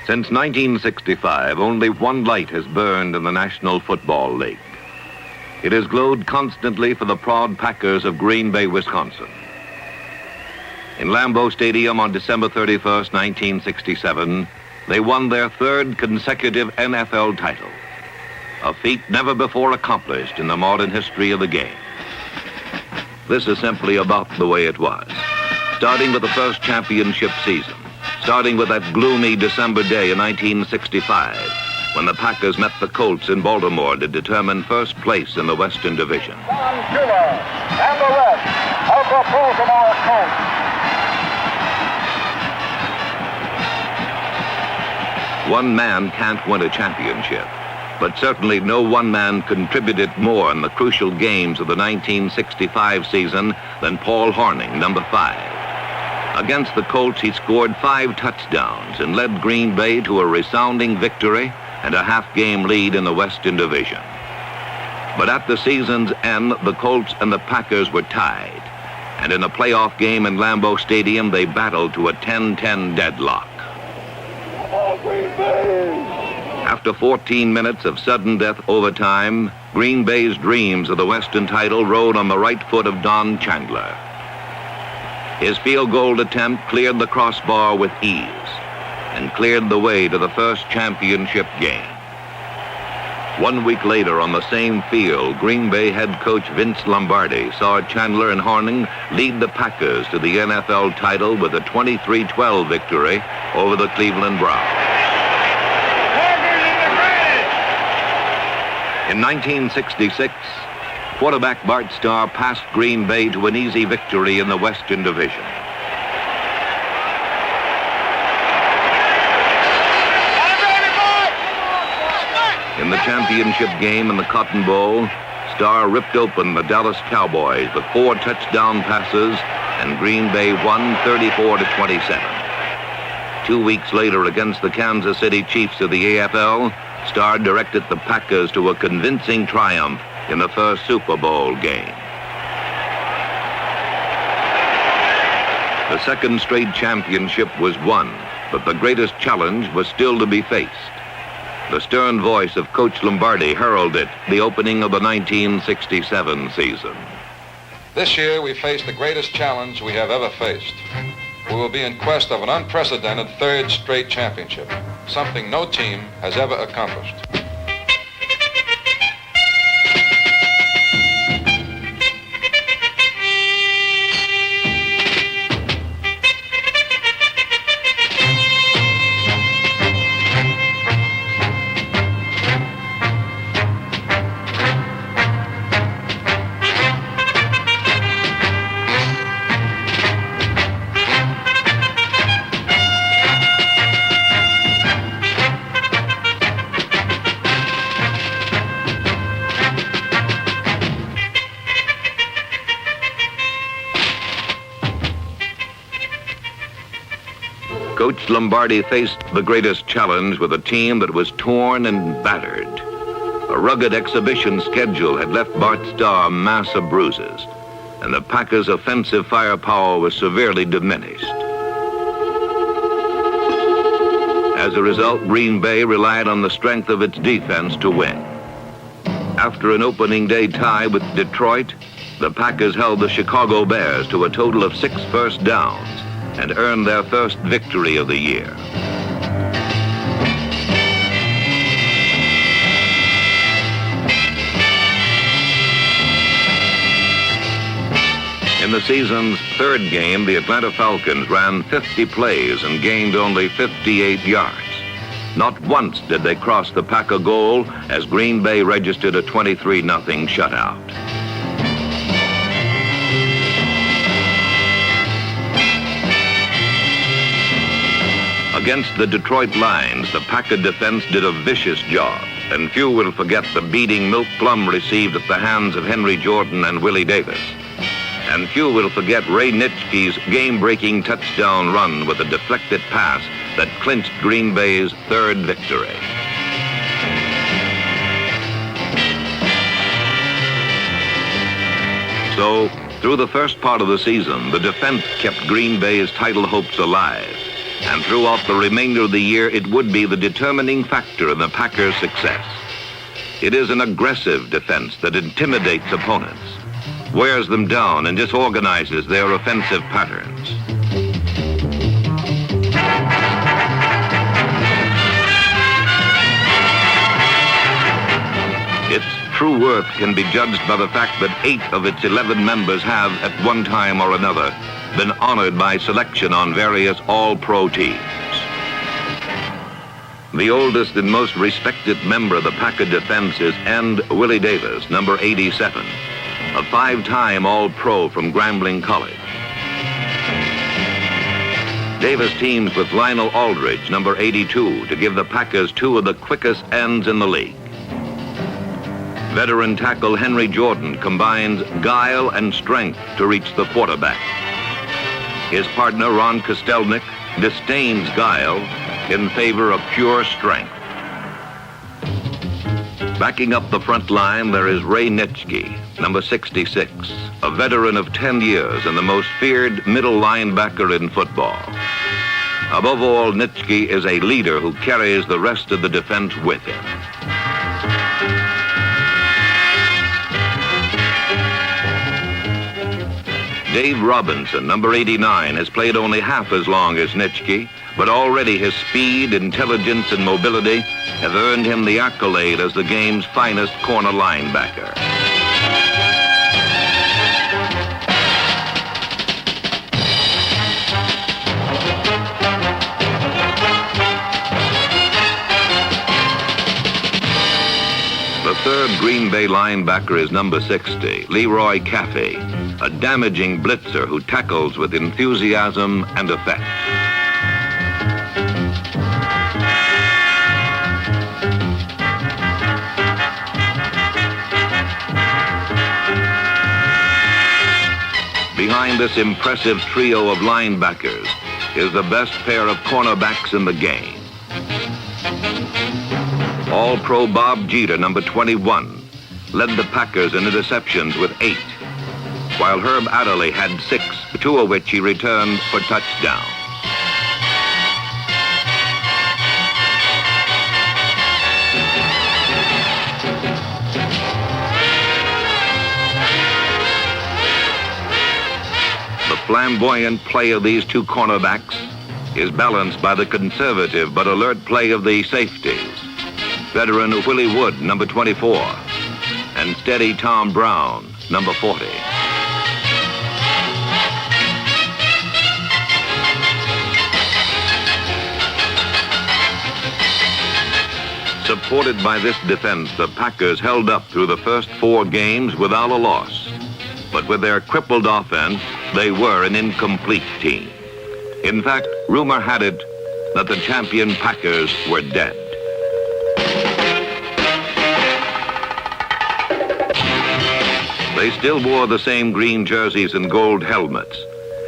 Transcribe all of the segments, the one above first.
Since 1965, only one light has burned in the National Football League. It has glowed constantly for the proud Packers of Green Bay, Wisconsin. In Lambeau Stadium on December 31st, 1967, they won their third consecutive NFL title, a feat never before accomplished in the modern history of the game. This is simply about the way it was, starting with the first championship season, starting with that gloomy December day in 1965, when the Packers met the Colts in Baltimore to determine first place in the Western Division. Don Shula and the rest of the Baltimore Colts. One man can't win a championship, but certainly no one man contributed more in the crucial games of the 1965 season than Paul Hornung, number 5. Against the Colts, he scored 5 touchdowns and led Green Bay to a resounding victory and a half-game lead in the Western Division. But at the season's end, the Colts and the Packers were tied, and in a playoff game in Lambeau Stadium, they battled to a 10-10 deadlock. After 14 minutes of sudden death overtime, Green Bay's dreams of the Western title rode on the right foot of Don Chandler. His field goal attempt cleared the crossbar with ease and cleared the way to the first championship game. 1 week later on the same field, Green Bay head coach Vince Lombardi saw Chandler and Hornung lead the Packers to the NFL title with a 23-12 victory over the Cleveland Browns. In 1966, quarterback Bart Starr passed Green Bay to an easy victory in the Western Division. In the championship game in the Cotton Bowl, Starr ripped open the Dallas Cowboys with 4 touchdown passes, and Green Bay won 34-27. 2 weeks later, against the Kansas City Chiefs of the AFL, Starr directed the Packers to a convincing triumph in the first Super Bowl game. The second straight championship was won, but the greatest challenge was still to be faced. The stern voice of Coach Lombardi heralded the opening of the 1967 season. This year we face the greatest challenge we have ever faced. We will be in quest of an unprecedented third straight championship, something no team has ever accomplished. Coach Lombardi faced the greatest challenge with a team that was torn and battered. A rugged exhibition schedule had left Bart Starr a mass of bruises, and the Packers' offensive firepower was severely diminished. As a result, Green Bay relied on the strength of its defense to win. After an opening day tie with Detroit, the Packers held the Chicago Bears to a total of 6 first downs and earned their first victory of the year. In the season's third game, the Atlanta Falcons ran 50 plays and gained only 58 yards. Not once did they cross the Packer goal as Green Bay registered a 23-0 shutout. Against the Detroit Lions, the Packer defense did a vicious job, and few will forget the beating Milt Plum received at the hands of Henry Jordan and Willie Davis. And few will forget Ray Nitschke's game-breaking touchdown run with a deflected pass that clinched Green Bay's third victory. So, through the first part of the season, the defense kept Green Bay's title hopes alive. And throughout the remainder of the year, it would be the determining factor in the Packers' success. It is an aggressive defense that intimidates opponents, wears them down, and disorganizes their offensive patterns. Its true worth can be judged by the fact that 8 of its 11 members have, at one time or another, been honored by selection on various all-pro teams. The oldest and most respected member of the Packer defense is End Willie Davis, number 87, a 5-time all-pro from Grambling College. Davis teams with Lionel Aldridge, number 82, to give the Packers 2 of the quickest ends in the league. Veteran tackle Henry Jordan combines guile and strength to reach the quarterback. His partner, Ron Kostelnik, disdains guile in favor of pure strength. Backing up the front line, there is Ray Nitschke, number 66, a veteran of 10 years and the most feared middle linebacker in football. Above all, Nitschke is a leader who carries the rest of the defense with him. Dave Robinson, number 89, has played only half as long as Nitschke, but already his speed, intelligence, and mobility have earned him the accolade as the game's finest corner linebacker. The third Green Bay linebacker is number 60, Leroy Caffey, a damaging blitzer who tackles with enthusiasm and effect. Behind this impressive trio of linebackers is the best pair of cornerbacks in the game. All-Pro Bob Jeter, number 21, led the Packers in interceptions with 8, while Herb Adderley had 6, 2 of which he returned for touchdowns. The flamboyant play of these 2 cornerbacks is balanced by the conservative but alert play of the safeties. Veteran Willie Wood, number 24, and steady Tom Brown, number 40. Supported by this defense, the Packers held up through the first 4 games without a loss. But with their crippled offense, they were an incomplete team. In fact, rumor had it that the champion Packers were dead. They still wore the same green jerseys and gold helmets,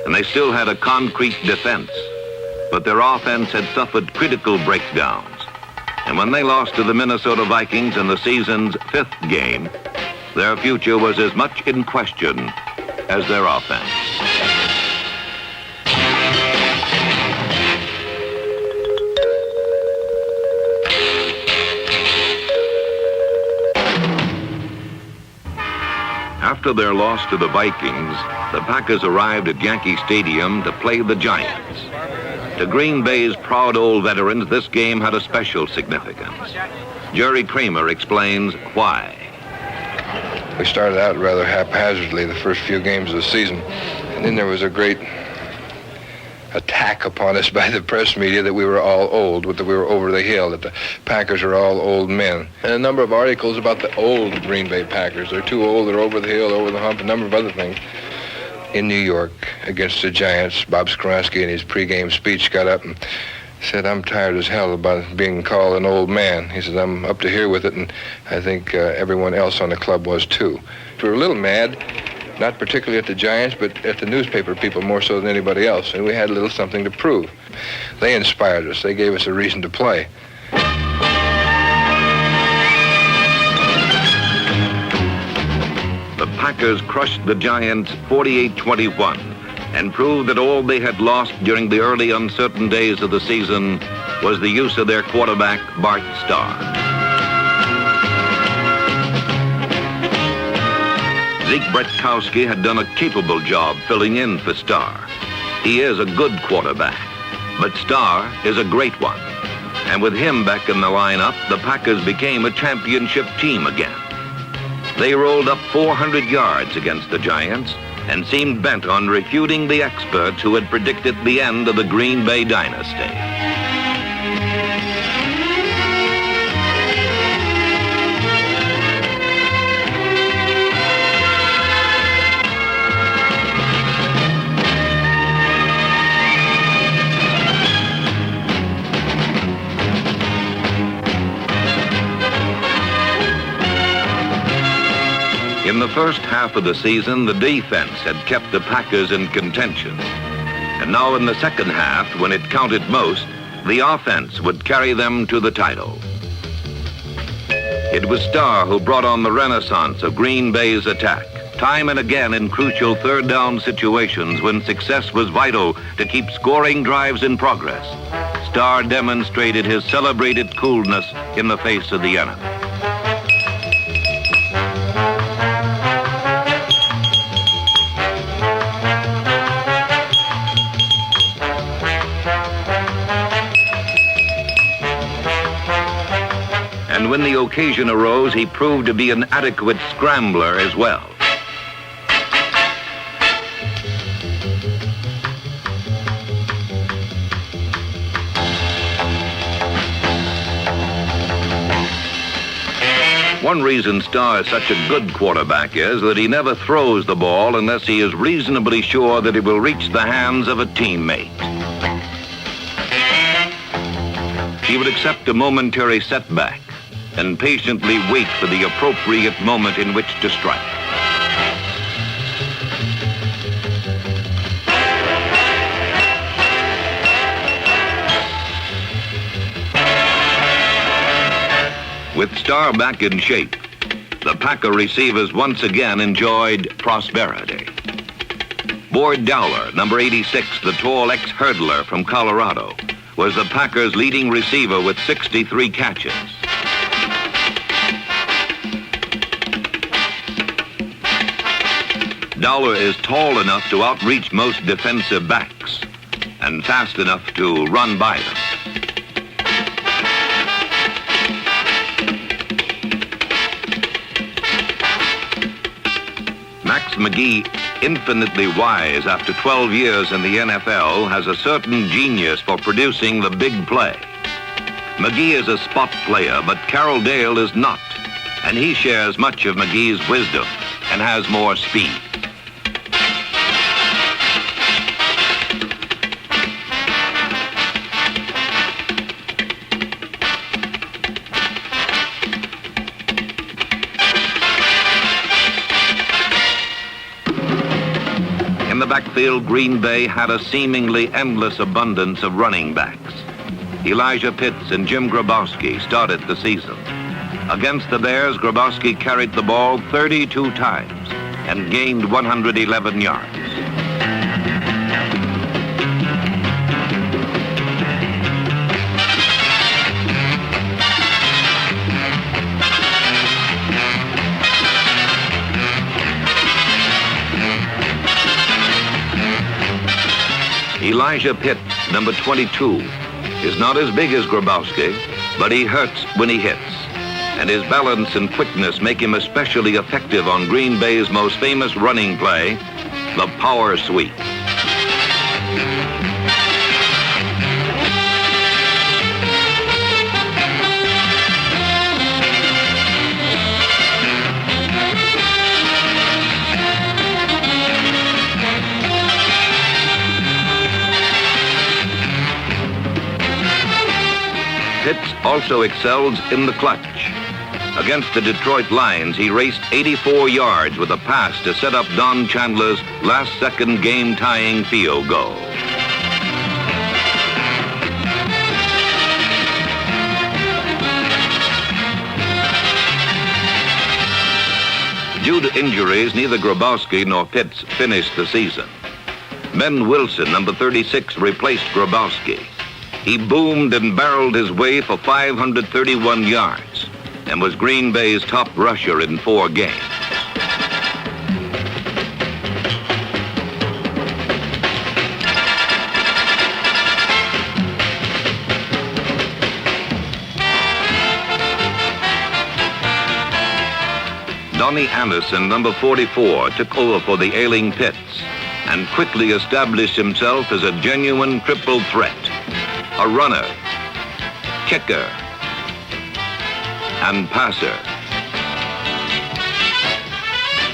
and they still had a concrete defense, but their offense had suffered critical breakdowns. And when they lost to the Minnesota Vikings in the season's 5th game, their future was as much in question as their offense. After their loss to the Vikings, the Packers arrived at Yankee Stadium to play the Giants. To Green Bay's proud old veterans, this game had a special significance. Jerry Kramer explains why. We started out rather haphazardly the first few games of the season, and then there was a great attack upon us by the press media that we were all old, that we were over the hill, that the Packers are all old men. And a number of articles about the old Green Bay Packers. They're too old, they're over the hill, over the hump, a number of other things. In New York, against the Giants, Bob Skoronski in his pregame speech got up and said, "I'm tired as hell about being called an old man." He says, "I'm up to here with it," and I think everyone else on the club was too. We were a little mad, not particularly at the Giants, but at the newspaper people more so than anybody else, and we had a little something to prove. They inspired us. They gave us a reason to play. The Packers crushed the Giants 48-21 and proved that all they had lost during the early uncertain days of the season was the use of their quarterback, Bart Starr. Zeke Bretkowski had done a capable job filling in for Starr. He is a good quarterback, but Starr is a great one. And with him back in the lineup, the Packers became a championship team again. They rolled up 400 yards against the Giants and seemed bent on refuting the experts who had predicted the end of the Green Bay dynasty. In the first half of the season, the defense had kept the Packers in contention. And now in the second half, when it counted most, the offense would carry them to the title. It was Starr who brought on the renaissance of Green Bay's attack, time and again in crucial third down situations when success was vital to keep scoring drives in progress. Starr demonstrated his celebrated coolness in the face of the enemy. And when the occasion arose, he proved to be an adequate scrambler as well. One reason Starr is such a good quarterback is that he never throws the ball unless he is reasonably sure that it will reach the hands of a teammate. He would accept a momentary setback and patiently wait for the appropriate moment in which to strike. With Starr back in shape, the Packer receivers once again enjoyed prosperity. Boyd Dowler, number 86, the tall ex-hurdler from Colorado, was the Packers' leading receiver with 63 catches. Dowler is tall enough to outreach most defensive backs and fast enough to run by them. Max McGee, infinitely wise after 12 years in the NFL, has a certain genius for producing the big play. McGee is a spot player, but Carroll Dale is not, and he shares much of McGee's wisdom and has more speed. In the backfield, Green Bay had a seemingly endless abundance of running backs. Elijah Pitts and Jim Grabowski started the season. Against the Bears, Grabowski carried the ball 32 times and gained 111 yards. Elijah Pitts, number 22, is not as big as Grabowski, but he hurts when he hits. And his balance and quickness make him especially effective on Green Bay's most famous running play, the power sweep. Pitts also excels in the clutch. Against the Detroit Lions, he raced 84 yards with a pass to set up Don Chandler's last-second game-tying field goal. Due to injuries, neither Grabowski nor Pitts finished the season. Ben Wilson, number 36, replaced Grabowski. He boomed and barreled his way for 531 yards and was Green Bay's top rusher in 4 games. Donnie Anderson, number 44, took over for the ailing Pitts and quickly established himself as a genuine triple threat. A runner, kicker, and passer,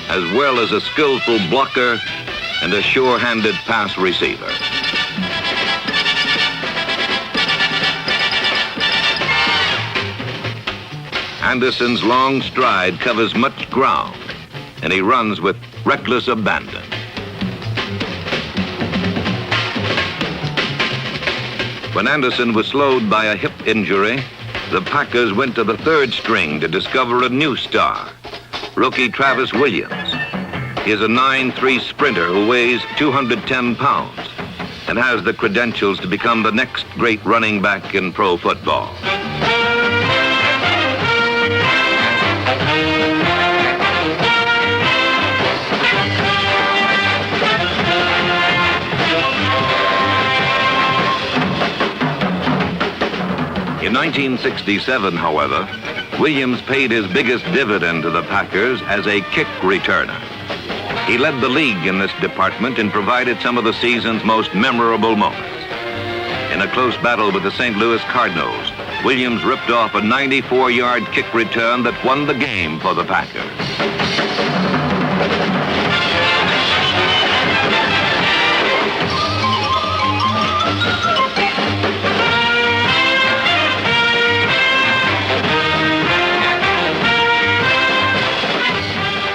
as well as a skillful blocker and a sure-handed pass receiver. Anderson's long stride covers much ground, and he runs with reckless abandon. When Anderson was slowed by a hip injury, the Packers went to the 3rd string to discover a new star, rookie Travis Williams. He is a 9'3" sprinter who weighs 210 pounds and has the credentials to become the next great running back in pro football. In 1967, however, Williams paid his biggest dividend to the Packers as a kick returner. He led the league in this department and provided some of the season's most memorable moments. In a close battle with the St. Louis Cardinals, Williams ripped off a 94-yard kick return that won the game for the Packers.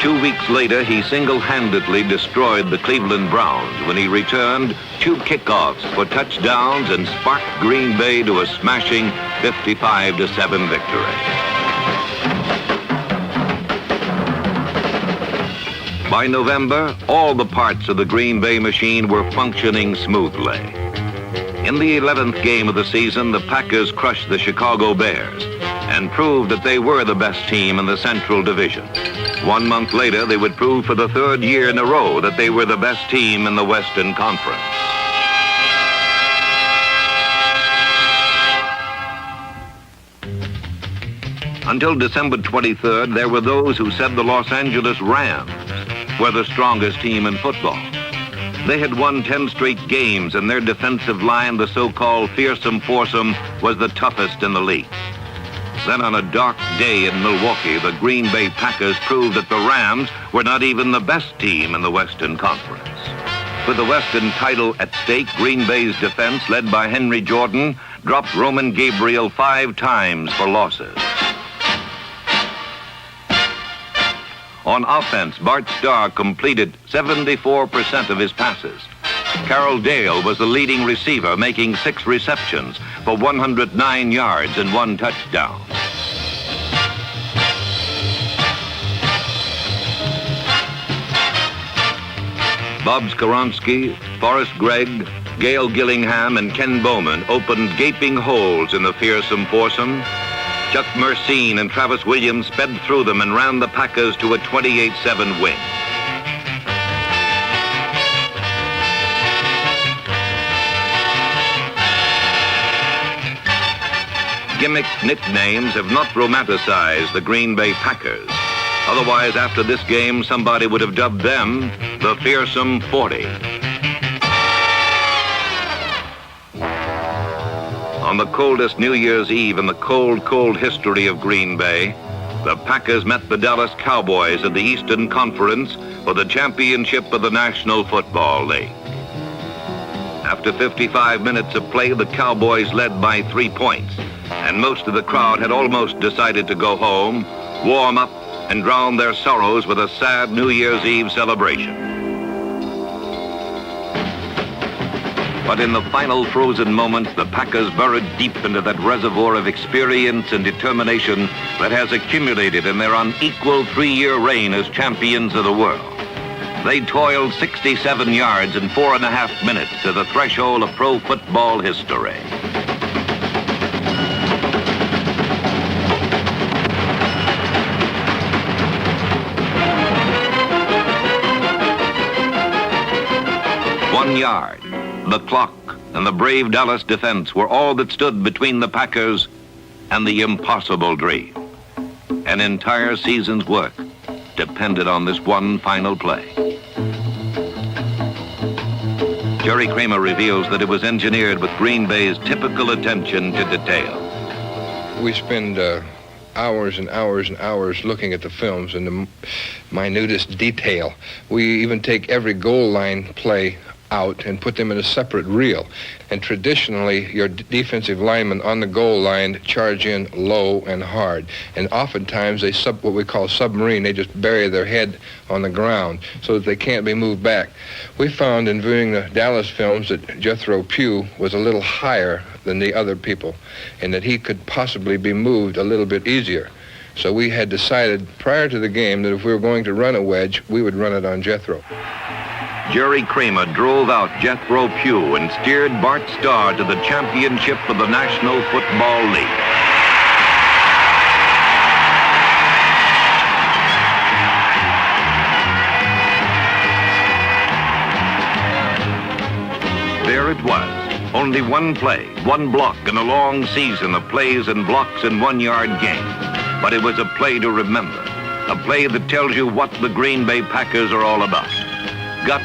2 weeks later, he single-handedly destroyed the Cleveland Browns when he returned 2 kickoffs for touchdowns and sparked Green Bay to a smashing 55-7 victory. By November, all the parts of the Green Bay machine were functioning smoothly. In the 11th game of the season, the Packers crushed the Chicago Bears and proved that they were the best team in the Central Division. 1 month later, they would prove for the 3rd year in a row that they were the best team in the Western Conference. Until December 23rd, there were those who said the Los Angeles Rams were the strongest team in football. They had won 10 straight games, and their defensive line, the so-called fearsome foursome, was the toughest in the league. Then on a dark day in Milwaukee, the Green Bay Packers proved that the Rams were not even the best team in the Western Conference. With the Western title at stake, Green Bay's defense, led by Henry Jordan, dropped Roman Gabriel 5 times for losses. On offense, Bart Starr completed 74% of his passes. Carroll Dale was the leading receiver, making 6 receptions for 109 yards and 1 touchdown. Bob Skoronski, Forrest Gregg, Gail Gillingham, and Ken Bowman opened gaping holes in the fearsome foursome. Chuck Mercine and Travis Williams sped through them and ran the Packers to a 28-7 win. Gimmick nicknames have not romanticized the Green Bay Packers. Otherwise, after this game, somebody would have dubbed them the Fearsome 40. On the coldest New Year's Eve in the cold history of Green Bay, the Packers met the Dallas Cowboys of the Eastern Conference for the championship of the National Football League. After 55 minutes of play, the Cowboys led by 3 points, and most of the crowd had almost decided to go home, warm up, and drown their sorrows with a sad New Year's Eve celebration. But in the final frozen moments, the Packers burrowed deep into that reservoir of experience and determination that has accumulated in their unequal 3-year reign as champions of the world. They toiled 67 yards in 4.5 minutes to the threshold of pro football history. One yard, the clock, and the brave Dallas defense were all that stood between the Packers and the impossible dream. An entire season's work depended on this one final play. Jerry Kramer reveals that it was engineered with Green Bay's typical attention to detail. We spend hours and hours and hours looking at the films and the minutest detail. We even take every goal line play out and put them in a separate reel. And traditionally, your defensive linemen on the goal line charge in low and hard. And oftentimes, they what we call submarine. They just bury their head on the ground so that they can't be moved back. We found in viewing the Dallas films that Jethro Pugh was a little higher than the other people and that he could possibly be moved a little bit easier. So we had decided prior to the game that if we were going to run a wedge, we would run it on Jethro. Jerry Kramer drove out Jethro Pugh and steered Bart Starr to the championship of the National Football League. There it was. Only one play, one block in a long season of plays and blocks in one-yard game. But it was a play to remember. A play that tells you what the Green Bay Packers are all about. Guts,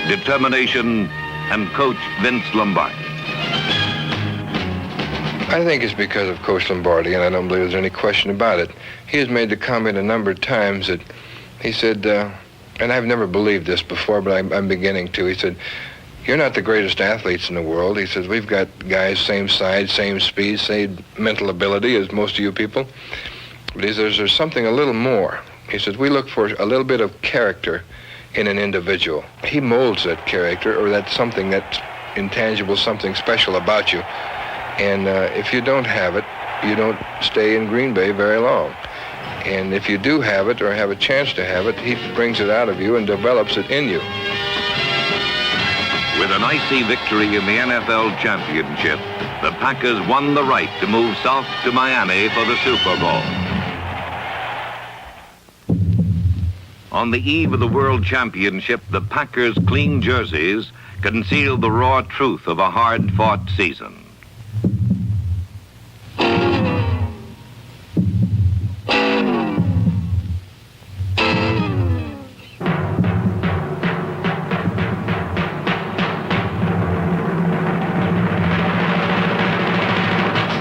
determination, and Coach Vince Lombardi. I think it's because of Coach Lombardi, and I don't believe there's any question about it. He has made the comment a number of times that he said, and I've never believed this before, but I'm beginning to. He said, "You're not the greatest athletes in the world." He says, "We've got guys same size, same speed, same mental ability as most of you people. But he says, there's something a little more." He says, "We look for a little bit of character in an individual. He molds that character, or that's something that's intangible, something special about you. And if you don't have it, you don't stay in Green Bay very long. And if you do have it, or have a chance to have it, he brings it out of you and develops it in you." With an icy victory in the NFL championship, the Packers won the right to move south to Miami for the Super Bowl. On the eve of the World Championship, the Packers' clean jerseys concealed the raw truth of a hard-fought season.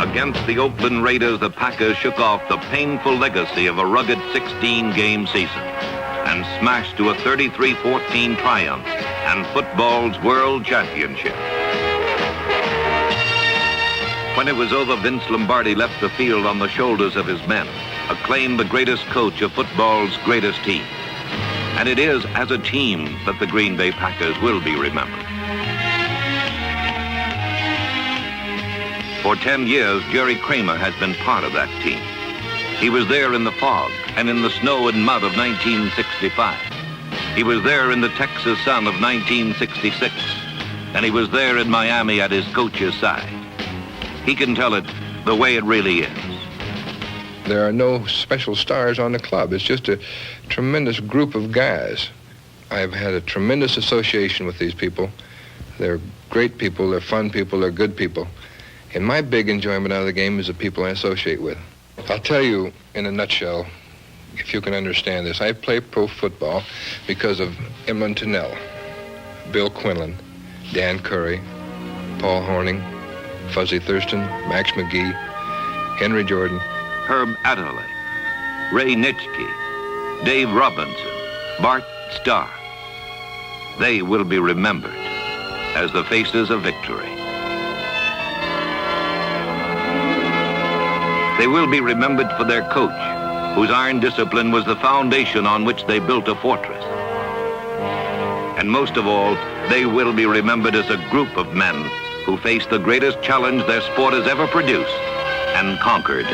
Against the Oakland Raiders, the Packers shook off the painful legacy of a rugged 16-game season and smashed to a 33-14 triumph and football's world championship. When it was over, Vince Lombardi left the field on the shoulders of his men, acclaimed the greatest coach of football's greatest team. And it is as a team that the Green Bay Packers will be remembered. For 10 years, Jerry Kramer has been part of that team. He was there in the fog and in the snow and mud of 1965. He was there in the Texas sun of 1966. And he was there in Miami at his coach's side. He can tell it the way it really is. There are no special stars on the club. It's just a tremendous group of guys. I've had a tremendous association with these people. They're great people, they're fun people, they're good people. And my big enjoyment out of the game is the people I associate with. I'll tell you in a nutshell, if you can understand this. I play pro football because of Emlen Tunnell, Bill Quinlan, Dan Curry, Paul Hornung, Fuzzy Thurston, Max McGee, Henry Jordan, Herb Adderley, Ray Nitschke, Dave Robinson, Bart Starr. They will be remembered as the faces of victory. They will be remembered for their coach, whose iron discipline was the foundation on which they built a fortress. And most of all, they will be remembered as a group of men who faced the greatest challenge their sport has ever produced and conquered.